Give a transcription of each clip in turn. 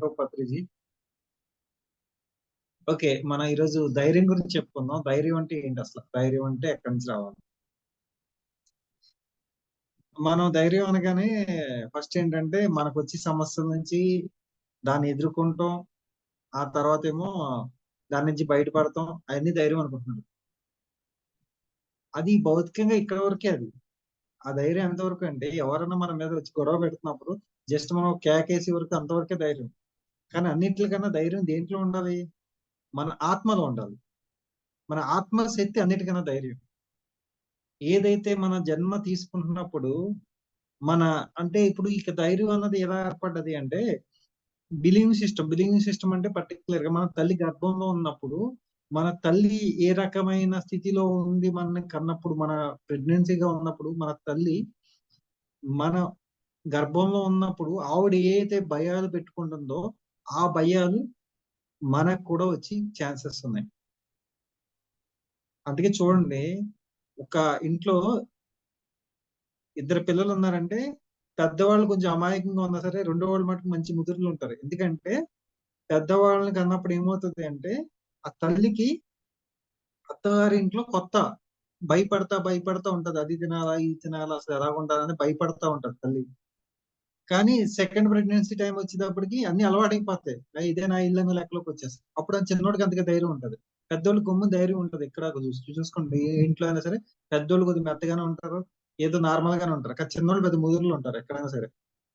Hope Patriji. Okay. మనం ఈరోజు ధైర్యం గురించి చెప్పుకుందాం. ధైర్యం అంటే ఏంటి అసలు? ధైర్యం అంటే ఎక్కడి నుంచి రావాలి? మనం ధైర్యం అనగానే ఫస్ట్ ఏంటంటే మనకొచ్చే సమస్యల నుంచి దాన్ని ఎదుర్కొంటాం. ఆ తర్వాతేమో దాని నుంచి బయటపడతాం. అయన్నీ ధైర్యం అనుకుంటున్నారు. అది భౌతికంగా ఇక్కడి వరకే అది. ఆ ధైర్యం ఎంతవరకు అంటే ఎవరన్నా మన మీద వచ్చి గొడవ పెడుతున్నప్పుడు జస్ట్ మనం కేకేసే వరకు అంతవరకే ధైర్యం. కానీ అన్నిట్లికన్నా ధైర్యం దేంట్లో ఉండాలి? మన ఆత్మలో ఉండాలి. మన ఆత్మ శక్తి అన్నిటికన్నా ధైర్యం. ఏదైతే మన జన్మ తీసుకుంటున్నప్పుడు మన అంటే ఇప్పుడు ఇక ధైర్యం అన్నది ఎలా ఏర్పడ్డది అంటే బిలీవింగ్ సిస్టమ్ అంటే పర్టికులర్ గా మన తల్లి గర్భంలో ఉన్నప్పుడు మన తల్లి ఏ రకమైన స్థితిలో ఉంది మనని కన్నప్పుడు మన ప్రెగ్నెన్సీగా ఉన్నప్పుడు మన తల్లి మన గర్భంలో ఉన్నప్పుడు ఆవిడ ఏ అయితే భయాలు పెట్టుకుంటుందో ఆ భయాలు మనకు కూడా వచ్చి ఛాన్సెస్ ఉన్నాయి. అందుకే చూడండి, ఒక ఇంట్లో ఇద్దరు పిల్లలు ఉన్నారంటే పెద్దవాళ్ళు కొంచెం అమాయకంగా ఉన్నా సరే రెండో వాళ్ళు మటుకు మంచి ముదురులు ఉంటారు. ఎందుకంటే పెద్దవాళ్ళని కన్నప్పుడు ఏమవుతుంది అంటే ఆ తల్లికి అత్తగారింట్లో కొత్త భయపడతా ఉంటది. అది తినాలా ఇది తినాలా అసలు ఎలా ఉండాలని భయపడతా ఉంటది తల్లి. కానీ సెకండ్ ప్రెగ్నెన్సీ టైం వచ్చేటప్పటికి అన్ని అలవాటైపోతాయి. ఇదే నా ఇల్లు అనే లెక్కలోకి వచ్చేస్తాయి. అప్పుడు ఆ చిన్నోడికి అంతగా ధైర్యం ఉంటది. పెద్దోళ్ళు గమ్మున ధైర్యం ఉంటది. ఇక్కడ చూసుకోండి, ఏ ఇంట్లో అయినా సరే పెద్దోళ్ళు కొద్దిగా మెత్తగానే ఉంటారు, ఏదో నార్మల్ గానే ఉంటారు. కానీ చిన్నోళ్ళు పెద్ద ముదురులు ఉంటారు ఎక్కడైనా సరే.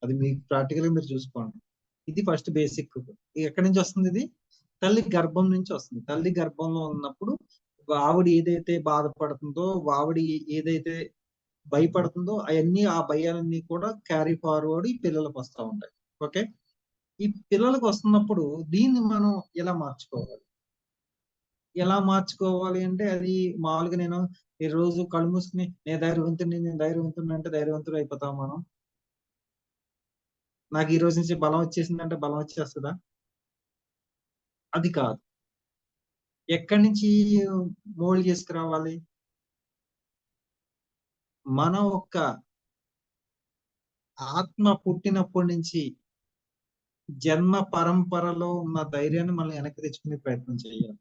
అది మీకు ప్రాక్టికల్ గా మీరు చూసుకోండి. ఇది ఫస్ట్ బేసిక్. ఎక్కడి నుంచి వస్తుంది ఇది? తల్లి గర్భం నుంచి వస్తుంది. తల్లి గర్భంలో ఉన్నప్పుడు ఆవిడ ఏదైతే బాధపడుతుందో, ఆవిడ ఏదైతే భయపడుతుందో అవన్నీ ఆ భయాలన్నీ కూడా క్యారీ ఫార్వర్డ్ ఈ పిల్లలకు వస్తూ ఉంటాయి. ఓకే. ఈ పిల్లలకు వస్తున్నప్పుడు దీన్ని మనం ఎలా మార్చుకోవాలి అంటే అది మామూలుగా నేను ఈ రోజు కళ్ళు మూసుకుని నేను ధైర్యవంతుని అంటే ధైర్యవంతుడు అయిపోతాం మనం. నాకు ఈ రోజు నుంచి బలం వచ్చేసిందంటే బలం వచ్చేస్తుందా? అది కాదు. ఎక్కడి నుంచి మోల్డ్ చేసుకురావాలి? మన ఒక్క ఆత్మ పుట్టినప్పటి నుంచి జన్మ పరంపరలో ఉన్న ధైర్యాన్ని మనం వెనక్కి తెచ్చుకునే ప్రయత్నం చేయాలి.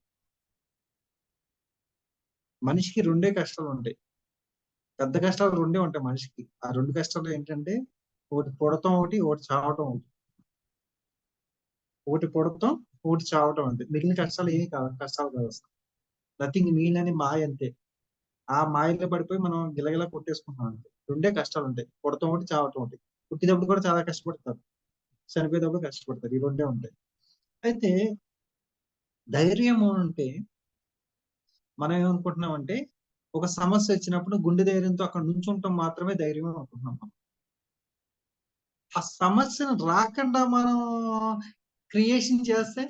మనిషికి రెండే కష్టాలు ఉంటాయి. పెద్ద కష్టాలు రెండే ఉంటాయి మనిషికి. ఆ రెండు కష్టాలు ఏంటంటే ఒకటి పుడతాం, ఒకటి చావటం ఒకటి. ఒకటి పుడతాం, ఒకటి చావటం అంతే. మిగిలిన కష్టాలు ఏమి కాదు, కష్టాలు కాదు అసలు. నథింగ్, మిగిలిన మాయ అంతే. ఆ మాయలో పడిపోయి మనం గిలగిలా కొట్టేసుకుంటాం అంతే. రెండే కష్టాలు ఉంటాయి, పుడతాం ఒకటి, చావటం ఒకటి. పుట్టినప్పుడు కూడా చాలా కష్టపడతారు, చనిపోయేటప్పుడు కష్టపడతారు. ఈ రెండే ఉంటాయి. అయితే ధైర్యం అంటే మనం ఏమనుకుంటున్నామంటే ఒక సమస్య వచ్చినప్పుడు గుండె ధైర్యంతో అక్కడ నుంచుంటాం మాత్రమే ధైర్యం అనుకుంటున్నాం మనం. ఆ సమస్యను రాకుండా మనం క్రియేషన్ చేస్తే,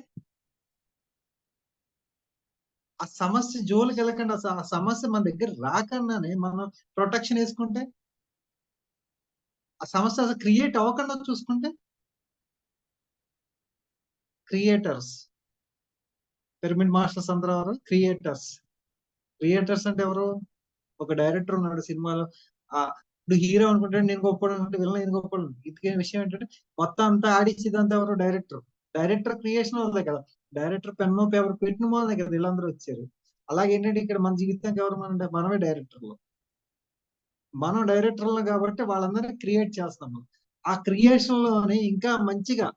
ఆ సమస్య జోలికి వెళ్ళకుండా ఆ సమస్య మన దగ్గర రాకుండానే మనం ప్రొటెక్షన్ వేసుకుంటే, ఆ సమస్య అసలు క్రియేట్ అవ్వకుండా చూసుకుంటే, క్రియేటర్స్, పిరమిడ్ మాస్టర్స్ అందరూ ఎవరు? క్రియేటర్స్. క్రియేటర్స్ అంటే ఎవరు? ఒక డైరెక్టర్ ఉన్నాడు సినిమాలో. ఆ ఇప్పుడు హీరో అనుకుంటాడు నేను గొప్పడు, అనుకుంటే విలన్ నేను గొప్పడు. ఇదికే విషయం ఏంటంటే మొత్తం అంతా ఆడిచ్చేదంతా ఎవరు? డైరెక్టర్. డైరెక్టర్ క్రియేషన్ వల్లే కదా. డైరెక్టర్ పెన్ను పేపర్ పెట్టిన వల్లే కదా వీళ్ళందరూ వచ్చారు. అలాగే ఏంటంటే ఇక్కడ మన జీవితానికి ఎవరు? మనమే డైరెక్టర్లు. మనం డైరెక్టర్లు కాబట్టి వాళ్ళందరినీ క్రియేట్ చేస్తాము. ఆ క్రియేషన్ లోనే ఇంకా మంచిగా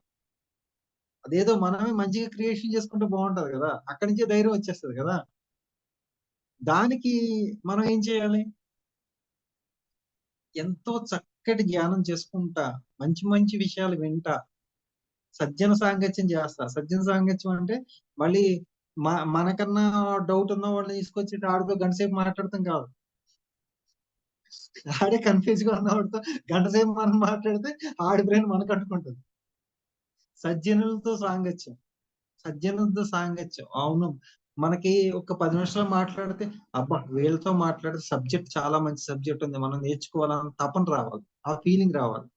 అదేదో మనమే మంచిగా క్రియేషన్ చేసుకుంటే బాగుంటది కదా. అక్కడి నుంచే ధైర్యం వచ్చేస్తుంది కదా. దానికి మనం ఏం చేయాలి? ఎంతో చక్కటి ధ్యానం చేసుకుంటా, మంచి మంచి విషయాలు వింటా, సజ్జన సాంగత్యం చేస్తా. సజ్జన సాంగత్యం అంటే మళ్ళీ మనకన్నా డౌట్ ఉన్న వాళ్ళని తీసుకొచ్చి ఆడితో గంటసేపు మాట్లాడతాం కాదు. ఆడే కన్ఫ్యూజ్ గా ఉన్నవాడితో గంటసేపు మనం మాట్లాడితే ఆడి బ్రెయిన్ మనకు అంటుకుంటుంది. సజ్జనులతో సాంగత్యం. సజ్జనులతో సాంగత్యం. అవును. మనకి ఒక 10 నిమిషాలు మాట్లాడితే అబ్బా వీళ్ళతో మాట్లాడితే సబ్జెక్ట్ చాలా మంచి సబ్జెక్ట్ ఉంది, మనం నేర్చుకోవాలన్న తపన రావాలి, ఆ ఫీలింగ్ రావాలి.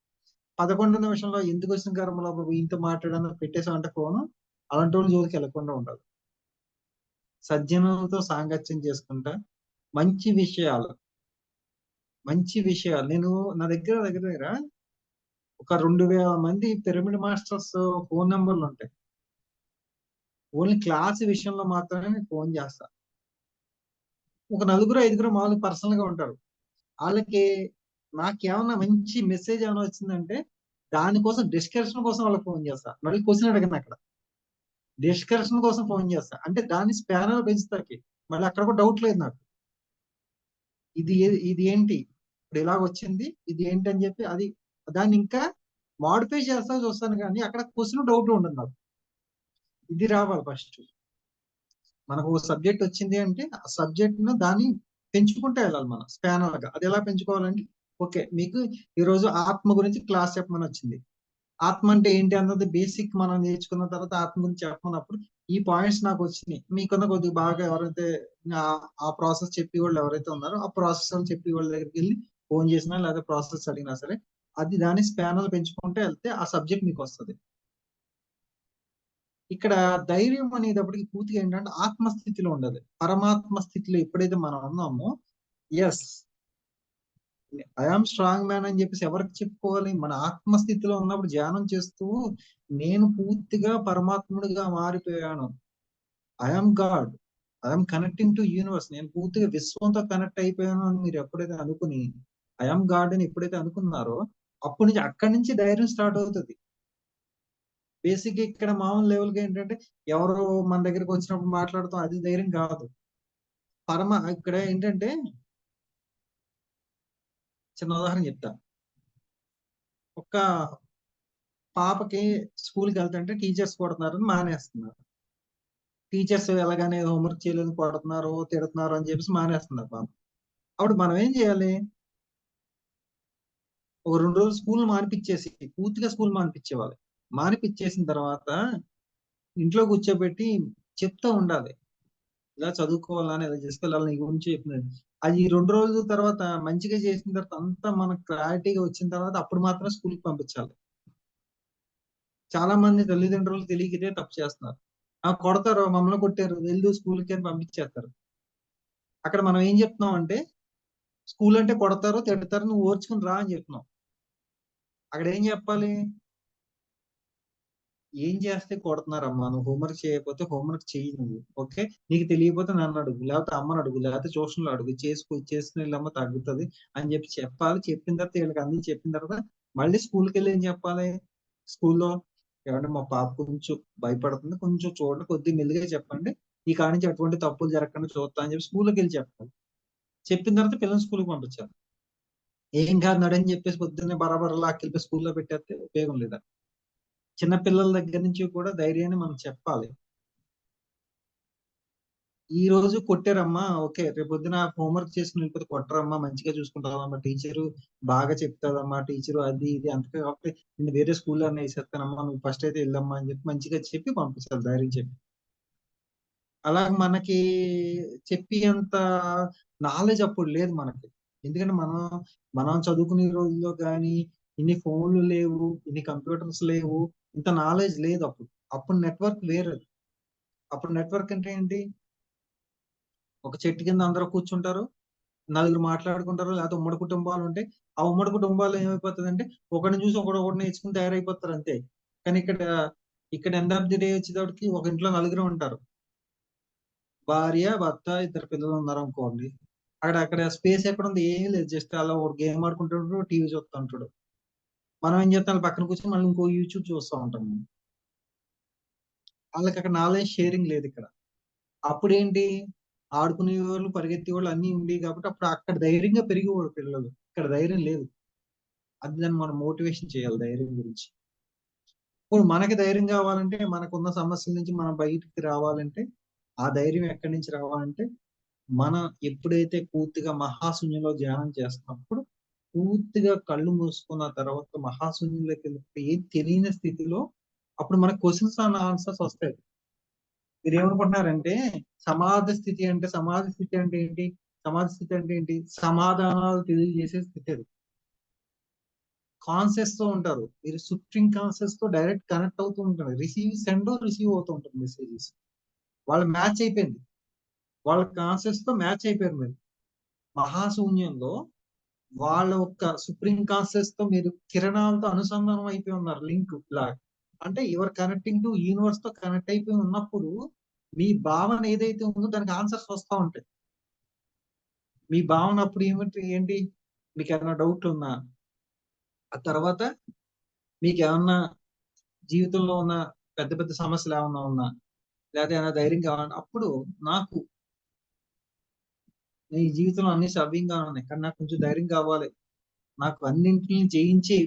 11 నిమిషంలో ఎందుకు వచ్చిన కర్మలో ఇంత మాట్లాడని పెట్టేసామంటే ఫోను, అలాంటి వాళ్ళు జోలికి వెళ్ళకుండా ఉండాలి. సజ్జనులతో సాంగత్యం చేసుకుంటా మంచి విషయాలు, మంచి విషయాలు. నేను నా దగ్గర ఒక 2000 మంది పిరమిడ్ మాస్టర్స్ ఫోన్ నెంబర్లు ఉంటాయి. ఓన్లీ క్లాస్ విషయంలో మాత్రమే నేను ఫోన్ చేస్తా. ఒక 4-5 మామూలు పర్సనల్ గా ఉంటారు. వాళ్ళకి నాకేమన్నా మంచి మెసేజ్ ఏమైనా వచ్చిందంటే దానికోసం డిస్కషన్ కోసం వాళ్ళకి ఫోన్ చేస్తా. మళ్ళీ క్వశ్చన్ అడగను అక్కడ. డిస్కషన్ కోసం ఫోన్ చేస్తా. అంటే దాన్ని స్పానర్ పెంచుతాకి. మళ్ళీ అక్కడ కూడా డౌట్ లేదు నాకు. ఇది ఏంటి, ఇప్పుడు ఇలా వచ్చింది, ఇది ఏంటి అని చెప్పి అది దాన్ని ఇంకా మాడిఫై చేస్తా చూస్తాను, కానీ అక్కడ క్వశ్చన్ డౌట్ ఉండదు నాకు. ఇది రావాలి ఫస్ట్. మనకు ఒక సబ్జెక్ట్ వచ్చింది అంటే ఆ సబ్జెక్ట్ ను దాన్ని పెంచుకుంటే వెళ్ళాలి మనం స్పానర్ గా. అది ఎలా పెంచుకోవాలంటే, ఓకే మీకు ఈ రోజు ఆత్మ గురించి క్లాస్ చెప్పమని వచ్చింది. ఆత్మ అంటే ఏంటి అన్నది బేసిక్ మనం నేర్చుకున్న తర్వాత ఆత్మ గురించి చెప్పమన్నప్పుడు ఈ పాయింట్స్ నాకు వచ్చినాయి. మీకున్న కొద్దిగా బాగా ఎవరైతే ఆ ప్రాసెస్ చెప్పి వాళ్ళు ఎవరైతే ఉన్నారో ఆ ప్రాసెస్ చెప్పి వాళ్ళ దగ్గరికి వెళ్ళి ఫోన్ చేసినా లేదా ప్రాసెస్ అడిగినా సరే అది దాని స్పానర్ పెంచుకుంటే వెళ్తే ఆ సబ్జెక్ట్ మీకు వస్తుంది. ఇక్కడ ధైర్యం అనేటప్పటికి పూర్తిగా ఏంటంటే ఆత్మస్థితిలో ఉండదు. పరమాత్మ స్థితిలో ఎప్పుడైతే మనం ఉన్నామో, ఎస్ ఐఆమ్ స్ట్రాంగ్ మ్యాన్ అని చెప్పేసి ఎవరికి చెప్పుకోవాలి? మన ఆత్మస్థితిలో ఉన్నప్పుడు ధ్యానం చేస్తూ నేను పూర్తిగా పరమాత్ముడిగా మారిపోయాను, I am God, I am connecting to universe, నేను పూర్తిగా విశ్వంతో కనెక్ట్ అయిపోయాను అని మీరు ఎప్పుడైతే అనుకుని ఐఆమ్ గాడ్ అని ఎప్పుడైతే అనుకున్నారో అప్పటి నుంచి అక్కడి నుంచి ధైర్యం స్టార్ట్ అవుతుంది. బేసిక్ ఇక్కడ మామూలు లెవెల్ గా ఏంటంటే ఎవరో మన దగ్గరికి వచ్చినప్పుడు మాట్లాడతాం, అది ధైర్యం కాదు. ఇక్కడ ఏంటంటే చిన్న ఉదాహరణ చెప్తా. ఒక పాపకి స్కూల్కి వెళ్తుంటే టీచర్స్ కొడుతున్నారని మానేస్తున్నారు. టీచర్స్ ఎలాగానే హోంవర్క్ చేయలేదు, కొడుతున్నారు, తిడుతున్నారు అని చెప్పేసి మానేస్తున్నారు పాప. అప్పుడు మనం ఏం చేయాలి? ఒక 2 రోజులు స్కూల్ మానిపించేసి పూర్తిగా స్కూల్ మానిపించేవాలి. మానిపించేసిన తర్వాత ఇంట్లో కూర్చోబెట్టి చెప్తా ఉండాలి, ఇలా చదువుకోవాలని, ఇలా చేసుకోవాలని నీ గురించి చెప్పింది. అది 2 రోజుల తర్వాత మంచిగా చేసిన తర్వాత అంతా మనకు క్లారిటీగా వచ్చిన తర్వాత అప్పుడు మాత్రం స్కూల్కి పంపించాలి. చాలా మంది తల్లిదండ్రులు తెలియక ఇదే తప్పు చేస్తున్నారు. కొడతారు, మమ్మల్ని కొట్టారు, వెళ్ళు స్కూల్కి అని పంపించేస్తారు. అక్కడ మనం ఏం చెప్తున్నాం అంటే స్కూల్ అంటే కొడతారు, తిడతారు, నువ్వు ఓర్చుకుని రా అని చెప్తున్నాం. అక్కడ ఏం చెప్పాలి? ఏం చేస్తే కొడుతున్నారమ్మా, నువ్వు హోంవర్క్ చేయకపోతే హోంవర్క్ చెయ్యి నువ్వు, ఓకే, నీకు తెలియకపోతే నన్ను అడుగు, లేకపోతే అమ్మని అడుగు, లేకపోతే ట్యూషన్లో అడుగు, చేసుకుని వెళ్ళమ్మ తగ్గుతుంది అని చెప్పి చెప్పాలి. చెప్పిన తర్వాత వీళ్ళకి అన్ని చెప్పిన తర్వాత మళ్ళీ స్కూల్కి వెళ్ళి ఏం చెప్పాలి? స్కూల్లో ఏమంటే మా పాప కొంచెం భయపడుతుంది, కొంచెం చూడండి, కొద్దిగా మెల్లిగా చెప్పండి, ఈ కాడి నుంచి అటువంటి తప్పులు జరగకుండా చూస్తా అని చెప్పి స్కూల్కి వెళ్ళి చెప్పాలి. చెప్పిన తర్వాత పిల్లల్ని స్కూల్కి పంపించాలి. ఏం కాదు నడని చెప్పేసి పొద్దున్నే బరాబర్ లాక్కెళ్ళి స్కూల్లో పెట్టేస్తే ఉపయోగం లేదా? చిన్న పిల్లల దగ్గర నుంచి కూడా ధైర్యాన్ని మనం చెప్పాలి. ఈ రోజు కొట్టారమ్మా, ఓకే, రేపు పొద్దున హోంవర్క్ చేసుకుని వెళ్ళిపోతే కొట్టరమ్మా, మంచిగా చూసుకుంటారమ్మా, టీచరు బాగా చెప్తాదమ్మా, టీచరు అది ఇది అంతకే కాబట్టి నేను వేరే స్కూల్లో అన్న వేసేస్తానమ్మా, నువ్వు ఫస్ట్ అయితే వెళ్ళమ్మా అని చెప్పి మంచిగా చెప్పి పంపిస్తారు, ధైర్యం చెప్పి. అలా మనకి చెప్పి అంత నాలెడ్జ్ అప్పుడు లేదు మనకి. ఎందుకంటే మనం చదువుకునే రోజుల్లో కానీ ఇన్ని ఫోన్లు లేవు, ఇన్ని కంప్యూటర్స్ లేవు, ఇంత నాలెడ్జ్ లేదు అప్పుడు. అప్పుడు నెట్వర్క్ వేరు. అప్పుడు నెట్వర్క్ అంటే ఏంటి? ఒక చెట్టు కింద అందరూ కూర్చుంటారు, నలుగురు మాట్లాడుకుంటారు, లేకపోతే ఉమ్మడి కుటుంబాలు ఉంటాయి. ఆ ఉమ్మడి కుటుంబాలు ఏమైపోతుంది అంటే ఒకరిని చూసి ఒకటి నేర్చుకుని తయారైపోతారు అంతే. కానీ ఇక్కడ ఎండ్ ఆఫ్ ది డే వచ్చేటప్పటికి ఒక ఇంట్లో నలుగురు ఉంటారు, భార్య భర్త ఇద్దరు పిల్లలు ఉన్నారు అనుకోండి. అక్కడ స్పేస్ ఎక్కడ ఉంది? ఏం లేదు, జస్ట్ అలా ఒక గేమ్ ఆడుకుంటాడు, టీవీ చూస్తూ ఉంటాడు. మనం ఏం చేస్తాం? పక్కన కూర్చొని మళ్ళీ ఇంకో యూట్యూబ్ చూస్తూ ఉంటాం. వాళ్ళకి అక్కడ నాలెడ్జ్ షేరింగ్ లేదు ఇక్కడ. అప్పుడు ఏంటి? ఆడుకునే వాళ్ళు, పరిగెత్తే వాళ్ళు అన్ని ఉండేవి కాబట్టి అప్పుడు అక్కడ ధైర్యంగా పెరిగేవాడు పిల్లలు. ఇక్కడ ధైర్యం లేదు. అది దాన్ని మనం మోటివేషన్ చేయాలి ధైర్యం గురించి. ఇప్పుడు మనకి ధైర్యం కావాలంటే, మనకున్న సమస్యల నుంచి మనం బయటికి రావాలంటే, ఆ ధైర్యం ఎక్కడి నుంచి రావాలంటే మనం ఎప్పుడైతే పూర్తిగా మహాశూన్యంలో ధ్యానం చేస్తున్నప్పుడు పూర్తిగా కళ్ళు మూసుకున్న తర్వాత మహాశూన్యంలోకి వెళ్ళిపోయి ఏం తెలియని స్థితిలో అప్పుడు మనకు క్వశ్చన్స్ అండ్ ఆన్సర్స్ వస్తాయి. మీరు ఏమనుకుంటున్నారంటే సమాధి స్థితి అంటే ఏంటి? సమాధి స్థితి అంటే ఏంటి? సమాధానాలు తెలియజేసే స్థితి అది. కాన్షియస్ తో ఉంటారు మీరు, సుప్రీం కాన్షియస్ తో డైరెక్ట్ కనెక్ట్ అవుతూ ఉంటారు. రిసీవ్ అవుతూ ఉంటుంది మెసేజెస్. వాళ్ళు మ్యాచ్ అయిపోయింది, వాళ్ళ కాన్షియస్ తో మ్యాచ్ అయిపోయారు మీరు. మహాశూన్యంలో వాళ్ళ యొక్క సుప్రీం కాన్షియస్ తో మీరు కిరణాలతో అనుసంధానం అయిపోయి ఉన్నారు, లింక్ లాగా. అంటే యువర్ కనెక్టింగ్ టు యూనివర్స్ తో కనెక్ట్ అయిపోయి ఉన్నప్పుడు మీ భావన ఏదైతే ఉందో దానికి ఆన్సర్స్ వస్తూ ఉంటాయి. మీ భావన అప్పుడు ఏంటి, మీకు ఏమైనా డౌట్ ఉన్నా, ఆ తర్వాత మీకు ఏమన్నా జీవితంలో ఉన్న పెద్ద పెద్ద సమస్యలు ఏమన్నా ఉన్నా, లేదా ఏమైనా ధైర్యం కావాలన్నా, అప్పుడు నాకు ఈ జీవితంలో అన్ని సవ్యంగా ఉన్నాయి కానీ నాకు కొంచెం ధైర్యం కావాలి, నాకు అన్నింటిని జయించి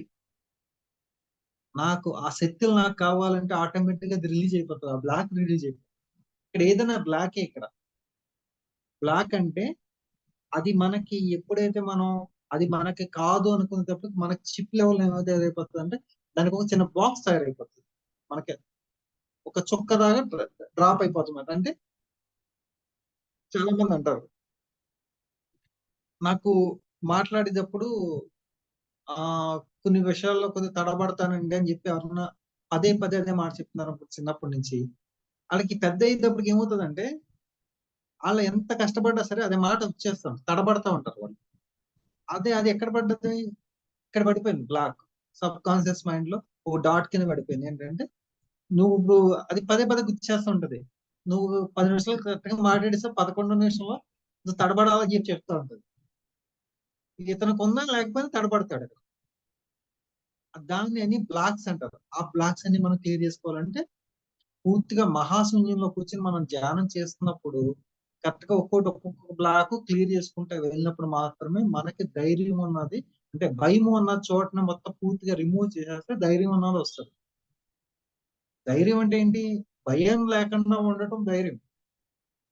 నాకు ఆ శక్తులు నాకు కావాలంటే ఆటోమేటిక్ గా అది రిలీజ్ అయిపోతుంది, ఆ బ్లాక్ రిలీజ్ అయిపోతుంది. ఇక్కడ ఏదైనా బ్లాకే. ఇక్కడ బ్లాక్ అంటే అది మనకి ఎప్పుడైతే మనం అది మనకి కాదు అనుకునేటప్పుడు మనకి చిప్ లెవెల్ ఏమైపోతుంది అంటే దానికి ఒక చిన్న బాక్స్ తయారైపోతుంది, మనకి ఒక చుక్క దాకా డ్రాప్ అయిపోతుంది. అంటే చాలా మంది అంటారు నాకు మాట్లాడేటప్పుడు ఆ కొన్ని విషయాల్లో కొద్దిగా తడబడతానండి అని చెప్పి ఎవరన్నా పదే పదే అదే మాట చెప్తున్నారు అనుకో చిన్నప్పటి నుంచి, వాళ్ళకి పెద్ద అయ్యేటప్పటికి ఏమవుతుందంటే వాళ్ళు ఎంత కష్టపడ్డా సరే అదే మాట వచ్చేస్తారు, తడబడతా ఉంటారు వాళ్ళు. అదే అది ఎక్కడ పడ్డది, ఇక్కడ పడిపోయింది బ్లాక్. సబ్ కాన్షియస్ మైండ్ లో ఒక డాట్ కింద పడిపోయింది. ఏంటంటే నువ్వు ఇప్పుడు అది పదే పదే గుర్తు ఉంటది. నువ్వు 10 నిమిషాలు కరెక్ట్ గా మాట్లాడిస్తే 11 నిమిషంలో నువ్వు తడబడాలని చెప్పి చెప్తా ఉంటది. ఇతనికి ఉందా లేకపోతే తడబడతాడు. దాన్ని అని బ్లాక్స్ అంటారు. ఆ బ్లాక్స్ అన్ని మనం క్లియర్ చేసుకోవాలంటే పూర్తిగా మహాశూన్యంలో కూర్చొని మనం ధ్యానం చేస్తున్నప్పుడు కరెక్ట్ గా ఒక్కొక్క బ్లాక్ క్లియర్ చేసుకుంటే వెళ్ళినప్పుడు మాత్రమే మనకి ధైర్యం ఉన్నది, అంటే భయం ఉన్న చోటను మొత్తం పూర్తిగా రిమూవ్ చేసేస్తే ధైర్యం ఉన్నది వస్తుంది. ధైర్యం అంటే ఏంటి, భయం లేకుండా ఉండటం ధైర్యం.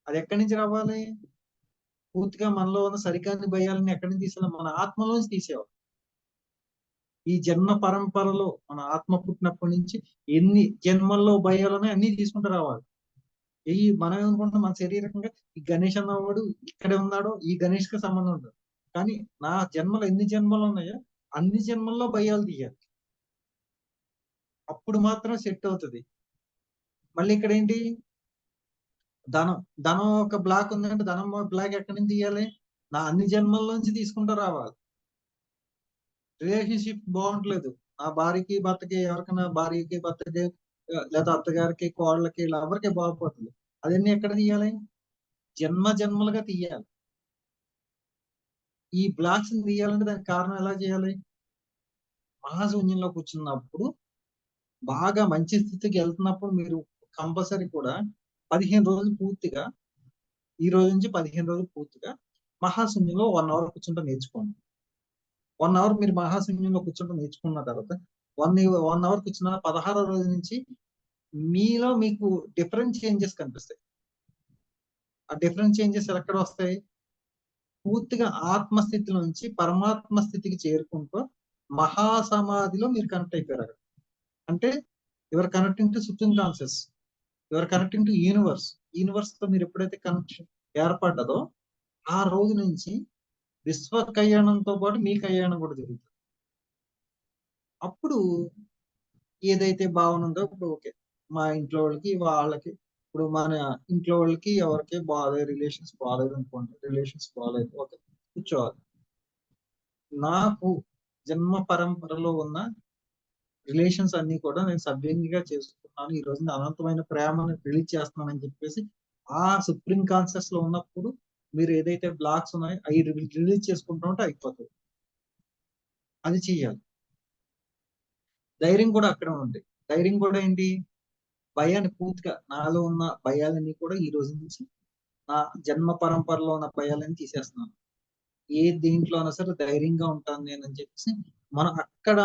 అది ఎక్కడి నుంచి రావాలి, పూర్తిగా మనలో ఉన్న సరికాని భయాలను ఎక్కడి నుంచి తీసేయాలి, మన ఆత్మలోంచి తీసేయాలి. ఈ జన్మ పరంపరలో మన ఆత్మ పుట్టినప్పటి నుంచి ఎన్ని జన్మల్లో భయాలని అన్ని తీసుకుంటూ రావాలి. మనం ఏమనుకుంటున్నాం మన శరీరకంగా ఈ గణేష్ అన్నవాడు ఇక్కడే ఉన్నాడో ఈ గణేష్ కి సంబంధం ఉండదు. కానీ నా జన్మలో ఎన్ని జన్మలు ఉన్నాయో అన్ని జన్మల్లో భయాలు తీయాలి, అప్పుడు మాత్రం సెట్ అవుతుంది. మళ్ళీ ఇక్కడ ఏంటి, ధనం ధనం ఒక బ్లాక్ ఉందంటే ధనం బ్లాక్ ఎక్కడి నుంచి తీయాలి, నా అన్ని జన్మల్లోంచి తీసుకుంటూ రావాలి. రిలేషన్షిప్ బాగుంటలేదు, నా భార్యకి భర్తకి ఎవరికైనా భార్యకి భర్తకి లేదా అత్తగారికి కోళ్ళకి ఇలా ఎవరికి బాగుపోతుంది, అదన్నీ ఎక్కడ తీయాలి, జన్మ జన్మలుగా తీయాలి. ఈ బ్లాక్స్ తీయాలంటే దానికి కారణం ఎలా చేయాలి, మహాశూన్యంలో కూర్చున్నప్పుడు బాగా మంచి స్థితికి వెళ్తున్నప్పుడు మీరు కంపల్సరీ కూడా 15 రోజులు పూర్తిగా, ఈ రోజు నుంచి 15 రోజులు పూర్తిగా మహాశూన్యంలో 1 అవర్ కూర్చుంటే నేర్చుకోండి. 1 అవర్ మీరు మహాశూన్యంలో కూర్చుంటే నేర్చుకున్న తర్వాత 1 అవర్ కూర్చున్న 16వ రోజు నుంచి మీలో మీకు డిఫరెంట్ చేంజెస్ కనిపిస్తాయి. ఆ డిఫరెంట్ చేంజెస్ ఎక్కడ వస్తాయి, పూర్తిగా ఆత్మస్థితి నుంచి పరమాత్మ స్థితికి చేరుకుంటూ మహాసమాధిలో మీరు కనెక్ట్ అయిపోయారు. అంటే your connecting to supreme conscious, your connecting to universe. Universe తో మీరు ఎప్పుడైతే కనెక్షన్ ఏర్పడ్డదో ఆ రోజు నుంచి విశ్వ కళ్యాణంతో పాటు మీ కళ్యాణం కూడా జరుగుతుంది. అప్పుడు ఏదైతే భావన ఉందో ఇప్పుడు ఓకే, మా ఇంట్లో వాళ్ళకి వాళ్ళకి ఇప్పుడు మన ఇంట్లో వాళ్ళకి ఎవరికి బాగాలేదు, రిలేషన్స్ బాగాలేదు అనుకోండి, రిలేషన్స్ బాగాలేదు ఓకే కూర్చోవాలి. నాకు జన్మ పరంపరలో ఉన్న రిలేషన్స్ అన్ని కూడా నేను సవ్యంగా చేసుకున్నాను, ఈ రోజు అనంతమైన ప్రేమను రిలీజ్ చేస్తున్నానని చెప్పేసి ఆ సుప్రీం కాన్షియస్ లో ఉన్నప్పుడు మీరు ఏదైతే బ్లాక్స్ ఉన్నాయో అవి రిలీజ్ చేసుకుంటూ ఉంటే అయిపోతుంది. అది చెయ్యాలి. ధైర్యం కూడా అక్కడ ఉంది. ధైర్యం కూడా ఏంటి, భయాన్ని పూర్తిగా నాలో ఉన్న భయాలన్నీ కూడా ఈ రోజు నుంచి నా జన్మ పరంపరలో ఉన్న భయాలని తీసేస్తున్నాను. ఏ దేంట్లో అయినా సరే ధైర్యంగా ఉంటాను నేను అని చెప్పేసి మనం అక్కడ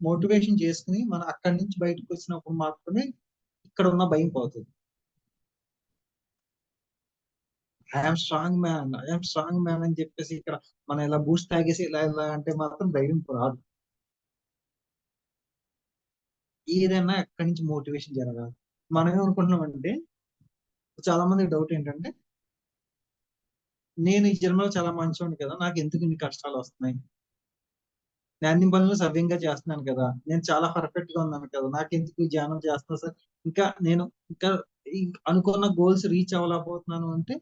మోటివేషన్ చేసుకుని మనం అక్కడి నుంచి బయటకు వచ్చినప్పుడు మాత్రమే ఇక్కడ ఉన్న భయం పోతుంది. I'm strong man, I'm strong man అని చెప్పేసి ఇక్కడ మనం ఇలా బూస్ట్ తాగేసి ఇలా ఇలా అంటే మాత్రం ధైర్యం రాదు. ఏదైనా ఎక్కడి నుంచి మోటివేషన్ జరగాలి. మనం ఏమనుకుంటున్నామంటే చాలా మంది డౌట్ ఏంటంటే నేను ఈ జన్మలో చాలా మంచివాడిని కదా, నాకు ఎందుకు ఇన్ని కష్టాలు వస్తున్నాయి, నేను అన్ని పనులు సవ్యంగా చేస్తున్నాను కదా, నేను చాలా పర్ఫెక్ట్ గా ఉన్నాను కదా, నాకు ఎందుకు ధ్యానం చేస్తున్నా సార్, ఇంకా నేను ఇంకా అనుకున్న గోల్స్ రీచ్ అవ్వలేకపోతున్నాను అంటే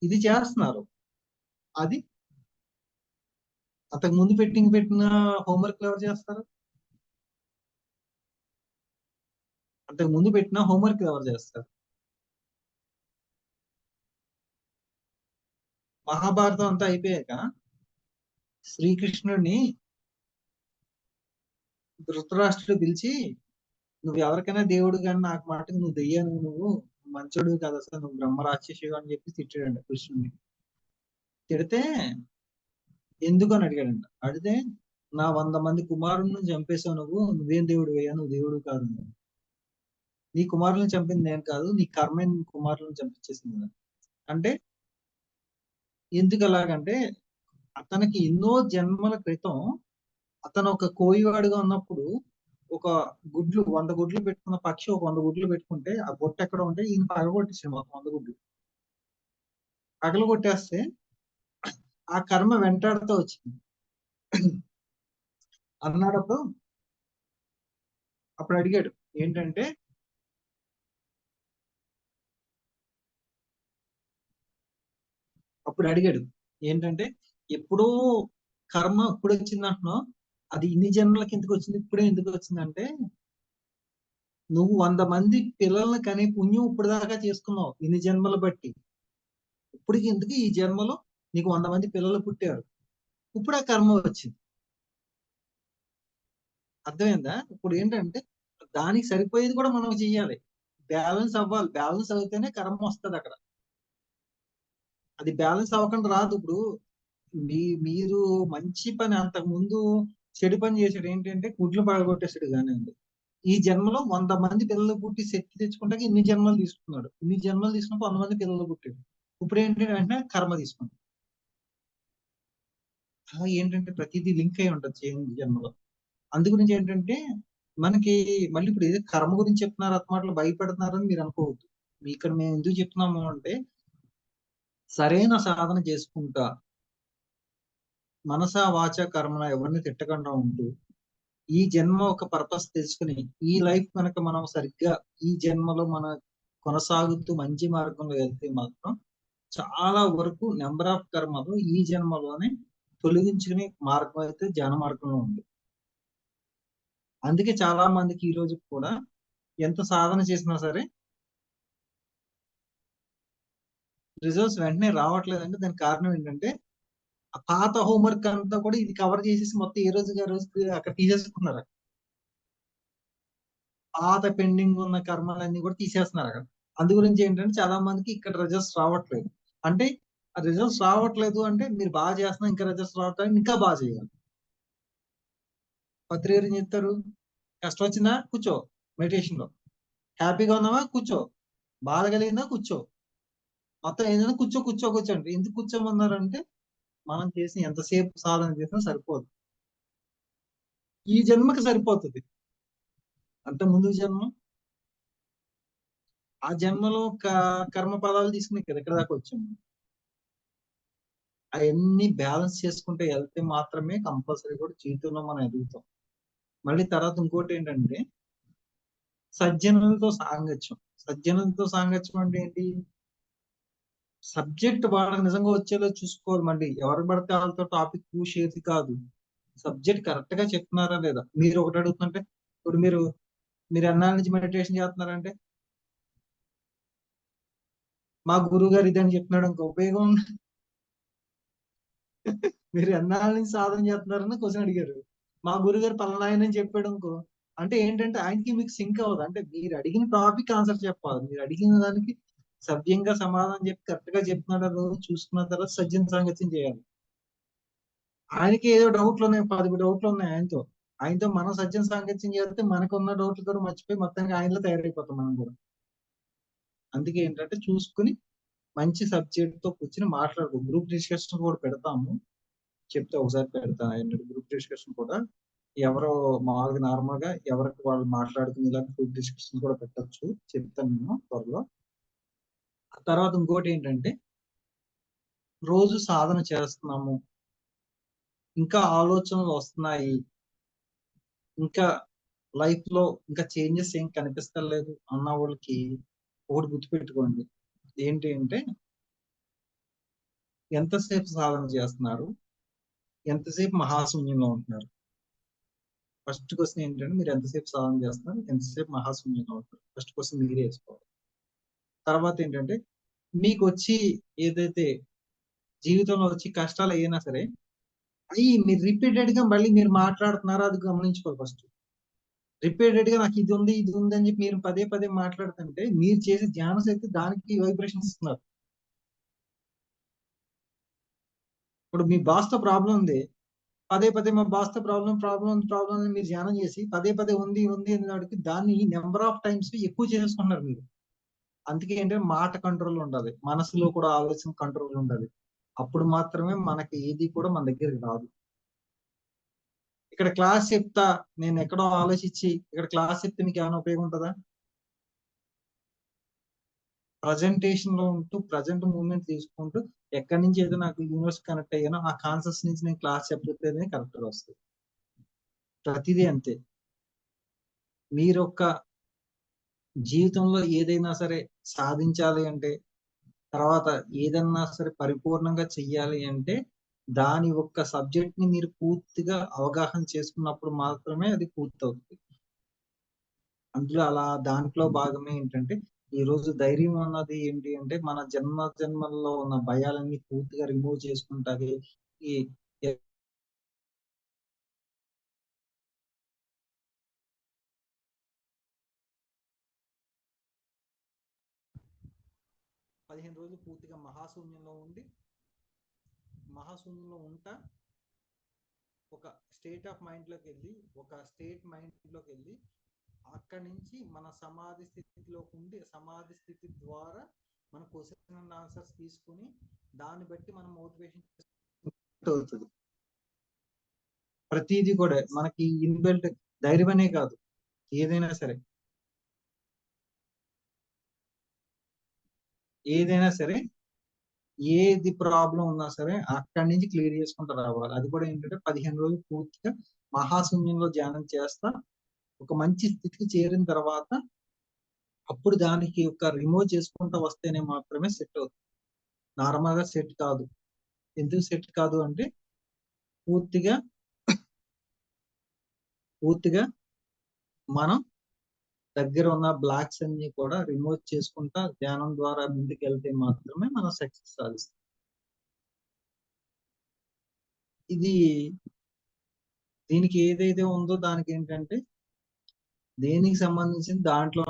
ఇది చేస్తున్నారు. అది అంతకు ముందు పెట్టిన హోంవర్క్ ఎవరు చేస్తారు? అంతకు ముందు పెట్టిన హోంవర్క్ ఎవరు చేస్తారు? మహాభారతం అంతా అయిపోయాక శ్రీకృష్ణుడిని ధృతరాష్ట్రుడు పిలిచి, నువ్వు ఎవరికైనా దేవుడు కానీ నాకు మాటకు నువ్వు దెయ్యాను, నువ్వు మంచోడు కదా అసలు, నువ్వు బ్రహ్మ రాక్షసుడు అని చెప్పి తిట్టాడంట కృష్ణుడిని. తిడితే ఎందుకు అని అడిగాడంట. అడిగితే, నా 100 మంది కుమారులను చంపేశావు, నువ్వేం దేవుడు అయ్యా, నువ్వు దేవుడు కాదు, నీ కుమారులను చంపింది నేను కాదు, నీ కర్మే నీ కుమారులను చంపించేసింది అంటే. ఎందుకు అలాగంటే అతనికి ఎన్నో జన్మల క్రితం అతను ఒక కోయివాడుగా ఉన్నప్పుడు ఒక 100 గుడ్లు పెట్టుకున్న పక్షి ఒక 100 గుడ్లు పెట్టుకుంటే ఆ గుట్ట ఎక్కడ ఉంటే ఈయన పగలగొట్టేసాడు మొత్తం 100 గుడ్లు. పగలగొట్టేస్తే ఆ కర్మ వెంటాడుతూ వచ్చింది అన్నాడప్పుడు. అప్పుడు అడిగాడు ఏంటంటే, ఎప్పుడో కర్మ ఇప్పుడు వచ్చింది అంటున్నావు, అది ఇన్ని జన్మలకి ఎందుకు వచ్చింది, ఇప్పుడే ఎందుకు వచ్చిందంటే, నువ్వు 100 మంది పిల్లల్ని కనే పుణ్యం ఇప్పుడు దాకా చేసుకున్నావు ఇన్ని జన్మలు బట్టి. ఇప్పటికి ఎందుకు ఈ జన్మలో నీకు 100 మంది పిల్లలు పుట్టారు, ఇప్పుడు ఆ కర్మ వచ్చింది. అర్థమైందా? ఇప్పుడు ఏంటంటే దానికి సరిపోయేది కూడా మనం చెయ్యాలి, బ్యాలెన్స్ అవ్వాలి. బ్యాలెన్స్ అవుతేనే కర్మ వస్తుంది అక్కడ. అది బ్యాలెన్స్ అవ్వకుండా రాదు. ఇప్పుడు మీరు మంచి పని అంతకు ముందు చెడు పని చేసాడు, ఏంటంటే గుడ్లు పడగొట్టేసాడు కానీ ఈ జన్మలో 100 మంది పిల్లలు పుట్టి శక్తి తెచ్చుకుంటే ఇన్ని జన్మలు తీసుకున్నాడు. ఇన్ని జన్మలు తీసుకున్నప్పుడు 100 మంది పిల్లలు పుట్టాడు. ఇప్పుడు ఏంటంటే వెంటనే కర్మ తీసుకున్నాడు. అలా ఏంటంటే ప్రతిదీ లింక్ అయి ఉంటుంది చేంజ్ జన్మలో. అందు గురించి ఏంటంటే మనకి మళ్ళీ ఇప్పుడు ఏదో కర్మ గురించి చెప్తున్నారు అతమాటలు భయపెడుతున్నారని మీరు అనుకోవద్దు. ఇక్కడ మేము ఎందుకు చెప్తున్నాము అంటే, సరైన సాధన చేసుకుంటా మనసా వాచ కర్మన ఎవరిని తిట్టకుండా ఉంటూ ఈ జన్మ ఒక పర్పస్ తెలుసుకుని ఈ లైఫ్ కనుక మనం సరిగ్గా ఈ జన్మలో మన కొనసాగుతూ మంచి మార్గంలో వెళ్తే మాత్రం చాలా వరకు నెంబర్ ఆఫ్ కర్మలు ఈ జన్మలోనే తొలగించుకునే మార్గం అయితే జ్ఞాన మార్గంలో ఉంది. అందుకే చాలా మందికి ఈ రోజు కూడా ఎంత సాధన చేసినా సరే రిజల్ట్స్ వెంటనే రావట్లేదంటే దానికి కారణం ఏంటంటే ఆ పాత హోంవర్క్ అంతా కూడా ఇది కవర్ చేసేసి మొత్తం ఏ రోజుకి ఆ రోజుకి అక్కడ తీసేసుకున్నారు. పాత పెండింగ్ ఉన్న కర్మలన్నీ కూడా తీసేస్తున్నారు అక్కడ. అందు గురించి ఏంటంటే చాలా మందికి ఇక్కడ రిజల్ట్స్ రావట్లేదు. అంటే ఆ రిజల్ట్స్ రావట్లేదు అంటే మీరు బాగా చేస్తున్నా, ఇంకా రిజల్ట్స్ రావట్లేదు, ఇంకా బాగా చేయాలి. పత్రి గారు ఏం చెప్తారు, కష్టం వచ్చిందా కూర్చో మెడిటేషన్ లో, హ్యాపీగా ఉన్నావా కూర్చో, బాధ కలిగిందా కూర్చో, మొత్తం ఏదైనా కూర్చో కూర్చో కూర్చోండి. ఎందుకు కూర్చోమన్నారంటే మనం చేసి ఎంతసేపు సాధన చేసినా సరిపోదు, ఈ జన్మకి సరిపోతుంది. అంత ముందు జన్మ ఆ జన్మలో కర్మ పదాలు తీసుకుని ఇక్కడ దాకా వచ్చాము. అవన్నీ బ్యాలెన్స్ చేసుకుంటే వెళ్తే మాత్రమే కంపల్సరీ కూడా జీవితంలో మనం ఎదుగుతాం. మళ్ళీ తర్వాత ఇంకోటి ఏంటంటే సజ్జనులతో సాంగత్యం. సజ్జనులతో సాంగత్యం అంటే ఏంటి, సబ్జెక్ట్ వాళ్ళకి నిజంగా వచ్చేలా చూసుకోవాలి. మళ్ళీ ఎవరు పడితే వాళ్ళతో టాపిక్ షేర్ కాదు, సబ్జెక్ట్ కరెక్ట్ గా చెప్తున్నారా లేదా. మీరు ఒకటి అడుగుతుంటే, ఇప్పుడు మీరు ఎన్నాళ్ళ నుంచి మెడిటేషన్ చేస్తున్నారంటే, మా గురువు గారు ఇదని చెప్తున్నాడు ఇంకో ఉపయోగం ఉంది. మీరు ఎన్నాళ్ళ నుంచి సాధన చేస్తున్నారని క్వశ్చన్ అడిగారు, మా గురువు గారు పలానా ఆయన అని చెప్పాడు అనుకో, అంటే ఏంటంటే ఆయనకి మీకు సింక్ అవ్వదు. అంటే మీరు అడిగిన టాపిక్ ఆన్సర్ చెప్పాలి, మీరు అడిగిన దానికి సవ్యంగా సమాధానం చెప్పి కరెక్ట్ గా చెప్తున్నాడు చూసుకున్న తర్వాత సజ్జన సాంగత్యం చేయాలి. ఆయనకి ఏదో డౌట్లు ఉన్నాయి, 10 డౌట్లు ఉన్నాయి ఆయనతో మనం సజ్జన సాంగత్యం చేస్తే మనకు ఉన్న డౌట్లు కూడా మర్చిపోయి మొత్తానికి ఆయనలో తయారైపోతాం మనం కూడా. అందుకే ఏంటంటే చూసుకుని మంచి సబ్జెక్ట్ తో కూర్చొని మాట్లాడుకో. గ్రూప్ డిస్కషన్ కూడా పెడతాము, చెప్తే ఒకసారి పెడతా గ్రూప్ డిస్కషన్ కూడా. ఎవరో మామూలుగా నార్మల్ గా ఎవరికి వాళ్ళు మాట్లాడుకుని ఇలా గ్రూప్ డిస్కషన్ కూడా పెట్టచ్చు, చెప్తాను నేను త్వరలో. ఆ తర్వాత ఇంకోటి ఏంటంటే రోజు సాధన చేస్తున్నాము, ఇంకా ఆలోచనలు వస్తున్నాయి, ఇంకా లైఫ్ లో ఇంకా చేంజెస్ ఏం కనిపిస్తలేదు అన్న వాళ్ళకి ఒకటి గుర్తుపెట్టుకోండి, ఏంటి అంటే ఎంతసేపు సాధన చేస్తున్నారు, ఎంతసేపు మహాశూన్యంలో ఉంటున్నారు? ఫస్ట్ క్వశ్చన్ ఏంటంటే మీరు ఎంతసేపు సాధన చేస్తున్నారు, ఎంతసేపు మహాశూన్యంలో ఉంటారు? ఫస్ట్ క్వశ్చన్ మీరే వేసుకోవాలి. తర్వాత ఏంటంటే మీకు వచ్చి ఏదైతే జీవితంలో వచ్చి కష్టాలు అయినా సరే అవి మీరు రిపీటెడ్ గా మళ్ళీ మీరు మాట్లాడుతున్నారో అది గమనించుకోవాలి. ఫస్ట్ రిపీటెడ్ గా నాకు ఇది ఉంది అని చెప్పి మీరు పదే పదే మాట్లాడుతుంటే మీరు చేసే ధ్యాన శక్తి దానికి వైబ్రేషన్స్ ఇస్తున్నారు. ఇప్పుడు మీ బాస్ తో ప్రాబ్లం ఉంది, పదే పదే మా బాస్ తో ప్రాబ్లం అని మీరు ధ్యానం చేసి పదే పదే ఉంది అని వాడికి దాన్ని నెంబర్ ఆఫ్ టైమ్స్ ఎక్కువ చేసుకుంటున్నారు మీరు. అందుకే ఏంటంటే మాట కంట్రోల్ ఉండాలి, మనసులో కూడా ఆలోచన కంట్రోల్ ఉండాలి. అప్పుడు మాత్రమే మనకి ఏది కూడా మన దగ్గరికి రాదు. ఇక్కడ క్లాస్ చెప్తా నేను ఎక్కడో ఆలోచించి ఇక్కడ క్లాస్ చెప్తే మీకు ఏమైనా ఉపయోగం ఉంటుందా? ప్రజెంటేషన్ లో ఉంటూ ప్రజెంట్ మూమెంట్ తీసుకుంటూ ఎక్కడి నుంచి ఏదో నాకు యూనివర్స్ కనెక్ట్ అయ్యానో ఆ కాన్సెప్ట్స్ నుంచి నేను క్లాస్ చెప్పితేనే కరెక్ట్ గా వస్తుంది. ప్రతిదీ అంతే. మీరు ఒక జీవితంలో ఏదైనా సరే సాధించాలి అంటే, తర్వాత ఏదన్నా సరే పరిపూర్ణంగా చెయ్యాలి అంటే దాని ఒక్క సబ్జెక్ట్ ని మీరు పూర్తిగా అవగాహన చేసుకున్నప్పుడు మాత్రమే అది పూర్తవుతుంది. అందులో అలా దాంట్లో భాగమే ఏంటంటే ఈ రోజు ధైర్యం అన్నది ఏంటి అంటే మన జన్మల్లో ఉన్న భయాలన్నీ పూర్తిగా రిమూవ్ చేసుకుంటాది. ఈ 15 రోజులు పూర్తిగా మహాశూన్యంలో ఉంటా ఒక స్టేట్ ఆఫ్ మైండ్ లోకి వెళ్ళి అక్కడి నుంచి మన సమాధి స్థితిలోకి ఉండి సమాధి స్థితి ద్వారా మన క్వశ్చన్ అండ్ ఆన్సర్స్ తీసుకుని దాన్ని బట్టి మనం మోటివేషన్ అవుతుంది. ప్రతిదీ కూడా మనకి ఇన్బిల్ట్ ధైర్యం అనే కాదు, ఏదైనా సరే ఏది ప్రాబ్లం ఉన్నా సరే అక్కడి నుంచి క్లియర్ చేసుకుంటూ రావాలి. అది కూడా ఏంటంటే 15 రోజులు పూర్తిగా మహాశూన్యంలో ధ్యానం చేస్తా ఒక మంచి స్థితికి చేరిన తర్వాత అప్పుడు దానికి ఒక రిమూవ్ చేసుకుంటూ వస్తేనే మాత్రమే సెట్ అవుతుంది. నార్మల్ గా సెట్ కాదు. ఎందుకు సెట్ కాదు అంటే పూర్తిగా మనం దగ్గర ఉన్న బ్లాక్స్ అన్ని కూడా రిమూవ్ చేసుకుంటా ధ్యానం ద్వారా ముందుకు వెళ్తే మాత్రమే మనం సక్సెస్ సాధిస్తాం. ఇది దీనికి ఏదైతే ఉందో దానికి ఏంటంటే దేనికి సంబంధించిన దాంట్లో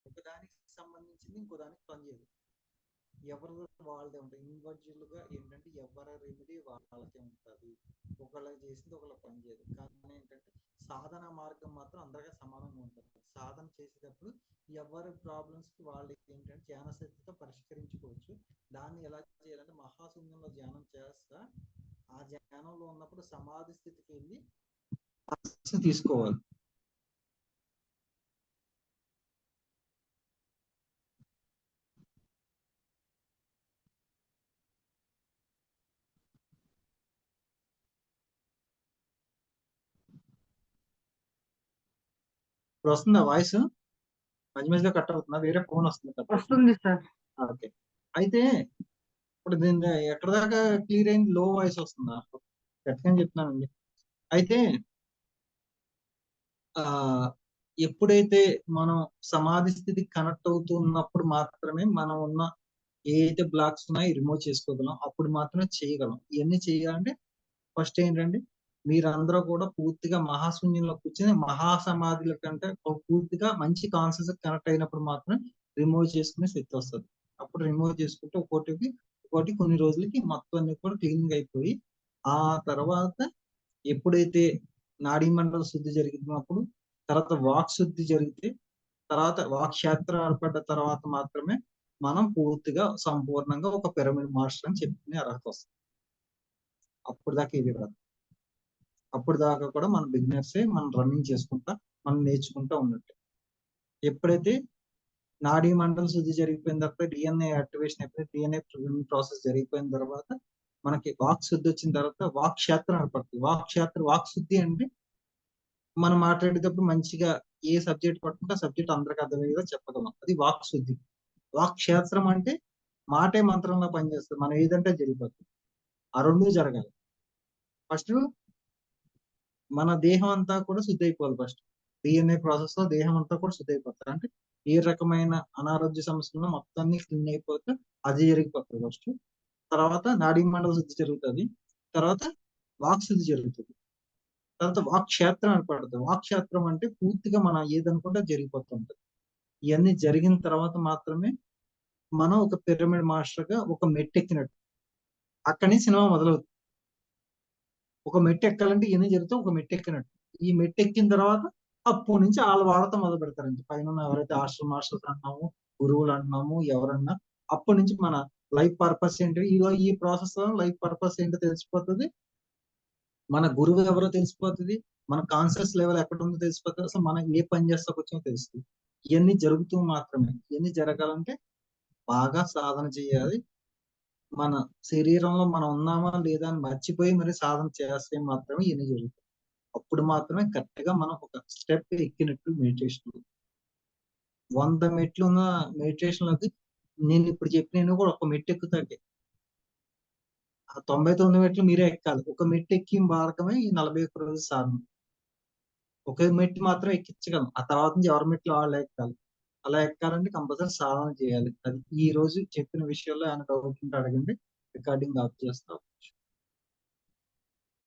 ఒకదానికి సంబంధించింది ఇంకో దానికి పనిచేయదు. ఎవరు వాళ్ళదే ఉంటాయి. ఇండివిజువల్ గా ఏంటంటే ఎవరి రెమెడీ వాళ్ళకే ఉంటుంది. ఒకళ్ళకి చేసింది ఒకళ్ళకి పనిచేయదు. కానీ ఏంటంటే సాధన మార్గం మాత్రం అందరికీ సమానంగా ఉంటుంది. సాధన చేసేటప్పుడు ఎవరి ప్రాబ్లమ్స్ కి వాళ్ళు ఏంటంటే ధ్యాన శక్తితో పరిష్కరించుకోవచ్చు. దాన్ని ఎలా చేయాలంటే మహాశూన్యంలో ధ్యానం చేస్తా ఆ ధ్యానంలో ఉన్నప్పుడు సమాధి స్థితికి వెళ్ళి తీసుకోవాలి. ఇప్పుడు వస్తుందా వాయిస్? మధ్య మధ్యలో కట్ అవుతుందా? వేరే ఫోన్ వస్తుంది సార్. ఓకే. అయితే ఇప్పుడు దీన్ని ఎక్కడ దాకా క్లియర్ అయింది? లో వాయిస్ వస్తుందా? గట్టిగా చెప్తున్నానండి. అయితే ఎప్పుడైతే మనం సమాధి స్థితికి కనెక్ట్ అవుతున్నప్పుడు మాత్రమే మనం ఉన్న ఏదైతే బ్లాక్స్ ఉన్నాయో రిమూవ్ చేసుకోగలం. అప్పుడు మాత్రమే చేయగలం. ఇవన్నీ చేయాలంటే ఫస్ట్ ఏంటంటే మీరందరూ కూడా పూర్తిగా మహాశూన్యంలో కూర్చొని మహాసమాధుల కంటే పూర్తిగా మంచి కాన్సెప్ట్ కనెక్ట్ అయినప్పుడు మాత్రమే రిమూవ్ చేసుకునే శక్తి వస్తుంది. అప్పుడు రిమూవ్ చేసుకుంటే ఒక్కోటి కొన్ని రోజులకి మొత్తం అన్ని కూడా క్లీనింగ్ అయిపోయి ఆ తర్వాత ఎప్పుడైతే నాడీ మండల శుద్ధి జరిగినప్పుడు తర్వాత వాక్ శుద్ధి జరిగితే తర్వాత వాక్ క్షేత్రం ఏర్పడ్డ తర్వాత మాత్రమే మనం పూర్తిగా సంపూర్ణంగా ఒక పిరమిడ్ మాస్టర్ అని చెప్పుకునే అర్హత వస్తుంది. అప్పుడు దాకా ఇది రాదు. అప్పుడు దాకా కూడా మన బిగినర్సే మనం రన్నింగ్ చేసుకుంటా మనం నేర్చుకుంటా ఉన్నట్టు. ఎప్పుడైతే నాడీ మండల శుద్ధి జరిగిపోయిన తర్వాత డిఎన్ఏ యాక్టివేషన్ అయిపోయి డిఎన్ఏ ప్రాసెస్ జరిగిపోయిన తర్వాత మనకి వాక్ శుద్ధి వచ్చిన తర్వాత వాక్ క్షేత్రం ఏర్పడుతుంది. వాక్ శుద్ధి అంటే మనం మాట్లాడేటప్పుడు మంచిగా ఏ సబ్జెక్ట్ పట్టుకుంటే ఆ సబ్జెక్ట్ అందరికి అర్థమయ్యేలా చెప్పగలం. అది వాక్ శుద్ధి. వాక్క్షేత్రం అంటే మాటే మంత్రంలో పనిచేస్తుంది. మనం ఏదంటే జరిగిపోతుంది. ఆ 2 జరగాలి. ఫస్ట్ మన దేహం అంతా కూడా శుద్ధయిపోవాలి ఫస్ట్. డీఎన్ఏ ప్రాసెస్‌లో దేహం అంతా కూడా శుద్ధయిపోతది. అంటే ఏ రకమైన అనారోగ్య సమస్యలున్నా మొత్తం అన్నీ క్లీన్ అయిపోతే అది జరిగిపోతది ఫస్ట్. తర్వాత నాడీ మండల శుద్ధి జరుగుతది. తర్వాత వాక్ శుద్ధి జరుగుతది. తర్వాత వాక్క్షేత్రం ఏర్పడుతది. వాక్క్షేత్రం అంటే పూర్తిగా మనం ఏదనుకుంటే అది జరిగిపోతూ ఉంటది. ఇయన్నీ జరిగిన తర్వాత మాత్రమే మనం ఒక పిరమిడ్ మాస్టర్‌గా ఒక మెట్టెక్కినట్టు. అక్కడి నుంచి సినిమా మొదలవుతుంది. ఒక మెట్టెక్కాలంటే ఇయన్నీ జరిగితే ఒక మెట్టెక్కినట్టు. ఈ మెట్టెక్కిన తర్వాత అప్పటి నుంచి ఆళ్ళు వాడటం మొదలుపెడతారండి. పైనున్న ఎవరైతే హాస్టల్ మాస్టర్స్ అంటున్నామో, గురువులు అంటున్నామో ఎవరన్నా అప్పటి నుంచి మన లైఫ్ పర్పస్ ఏంటి? ఈ ప్రాసెస్‌లో లైఫ్ పర్పస్ ఏంటో తెలిసిపోతది. మన గురువు ఎవరో తెలిసిపోతది. మన కాన్షియస్ లెవెల్ ఎక్కడుందో తెలిసిపోతది. అసలు మనం ఏ పని చేస్తాకొచ్చామో తెలుస్తది. ఇయన్నీ జరుగుతూ మాత్రమే. ఇయన్నీ జరగాలంటే బాగా సాధన చేయాలి. మన శరీరంలో మనం ఉన్నామా లేదా అని మర్చిపోయి మరి సాధన చేస్తే మాత్రమే ఇయన్నీ జరుగుతాయి. అప్పుడు మాత్రమే కరెక్ట్‌గా మనం ఒక స్టెప్ ఎక్కినట్టు మెడిటేషన్‌లో. 100 మెట్లున్న మెడిటేషన్‌లోకి నేనిప్పుడు చెప్పినయన్ని కూడా ఒక మెట్టెక్కుతాకే. ఆ 99 మెట్లు మీరే ఎక్కాలి. ఒక మెట్టెక్కి మార్గమే ఈ 41 రోజుల సాధన. ఒకే మెట్టు మాత్రం ఎక్కించగలం. ఆ తర్వాత నుంచి ఎవరి మెట్లు వాళ్ళే ఎక్కాలి. అలా ఎక్కాలంటే కంపల్సరీ సాధన చేయాలి. అది ఈ రోజు చెప్పిన విషయాల్లో ఏమైనా డౌట్ ఉంటే అడగండి. రికార్డింగ్ ఆఫ్ చేస్తా.